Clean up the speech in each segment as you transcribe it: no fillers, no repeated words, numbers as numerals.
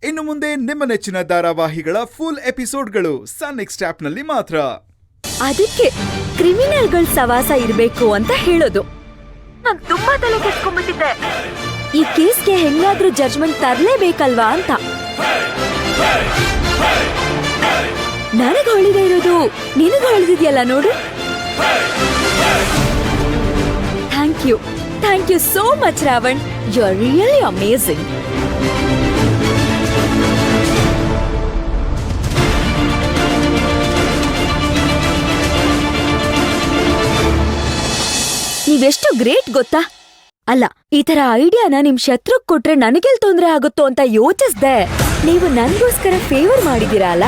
ಇನ್ನು ಮುಂದೆ ನಿಮ್ಮ ನೆಚ್ಚಿನ ಧಾರಾವಾಹಿಗಳ ಫುಲ್ ಎಪಿಸೋಡ್ಗಳು ಸನ್ ನೆಕ್ಸ್ಟ್ ಆಪ್ನಲ್ಲಿ ಮಾತ್ರ. ಅದಕ್ಕೆ ಕ್ರಿಮಿನಲ್ಗಳ ಸವಾಸ ಇರಬೇಕು ಅಂತ ಹೇಳೋದು. ನಾನು ತುಂಬಾ ತಲೆ ಕೆಡ್ಸ್ಕೊಂಡ್ಬಿಟ್ಟಿದ್ದೆ. ಈ ಕೇಸ್ಗೆ ಹೆಂಗಾದ್ರೂ ಜಡ್ಜ್ಮೆಂಟ್ ತರಲೇಬೇಕಲ್ವಾ ಅಂತ. ನನಗೆ ಹೊಳಿದೇ ಇರೋದು ನಿನಗೆ ಹೊಳಿದಿದ್ಯಲ್ಲ ನೋಡು. Thank you so much Ravan. You are really amazing. ನೀವೆಷ್ಟು ಗ್ರೇಟ್ ಗೊತ್ತಾ? ಅಲ್ಲ, ಈ ತರ ಐಡಿಯಾನ ನಿಮ್ ಶತ್ರುಗ್ ಕೊಟ್ರೆ ನನಗೆಲ್ ತೊಂದ್ರೆ ಆಗುತ್ತೋ ಅಂತ ಯೋಚಿಸ್ದೆ. ನೀವು ನನ್ಗೋಸ್ಕರ ಫೇವರ್ ಮಾಡಿದೀರಾ ಅಲ್ಲ,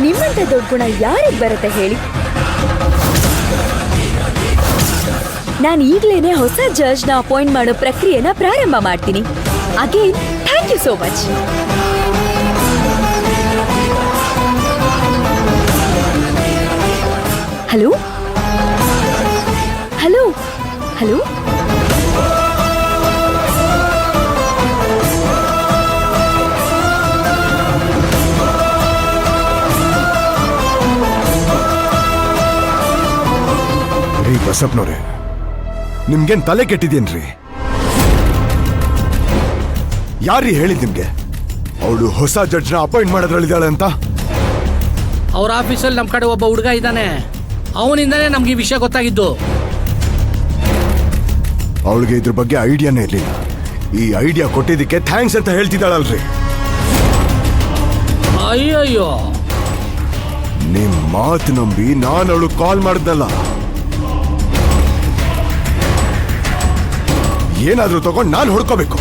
ನಿಮ್ಮಂತ ದೊಡ್ಡ ಗುಣ ಯಾರಿಗ್ ಬರುತ್ತೆ ಹೇಳಿ? ನಾನು ಈಗ್ಲೇನೆ ಹೊಸ ಜಡ್ಜ್ನ ಅಪಾಯಿಂಟ್ ಮಾಡೋ ಪ್ರಕ್ರಿಯೆನ ಪ್ರಾರಂಭ ಮಾಡ್ತೀನಿ. Again thank you so much. Hello hello hello ರೀ ಬಸಪ್ಪನವ್ರೆ, ನಿಮ್ಗೇನ್ ತಲೆ ಕೆಟ್ಟಿದೇನ್ರಿ? ಯಾರೀ ಹೇಳಿದ್ ನಿಮ್ಗೆ ಅವಳು ಹೊಸ ಜಡ್ಜ್ನ ಅಪಾಯಿಂಟ್ ಮಾಡೋದ್ರಲ್ಲಿದ್ದಾಳೆ ಅಂತ? ಅವ್ರ ಆಫೀಸಲ್ಲಿ ನಮ್ ಕಡೆ ಒಬ್ಬ ಹುಡುಗ ಇದ್ದಾನೆ, ಅವನಿಂದಾನೇ ನಮ್ಗೆ ಈ ವಿಷಯ ಗೊತ್ತಾಗಿದ್ದು. ಅವಳಿಗೆ ಇದ್ರ ಬಗ್ಗೆ ಐಡಿಯಾನೇ ಇರ್ಲಿಲ್ಲ. ಈ ಐಡಿಯಾ ಕೊಟ್ಟಿದ್ದಕ್ಕೆ ಥ್ಯಾಂಕ್ಸ್ ಅಂತ ಹೇಳ್ತಿದ್ದಾಳಲ್ರಿ. ಅಯ್ಯಯ್ಯೋ, ನಿಮ್ ಮಾತು ನಂಬಿ ನಾನು ಅವಳು ಕಾಲ್ ಮಾಡಿದ್ನಲ್ಲ, ಏನಾದ್ರೂ ತಗೊಂಡು ನಾನು ಹೊಡ್ಕೋಬೇಕು.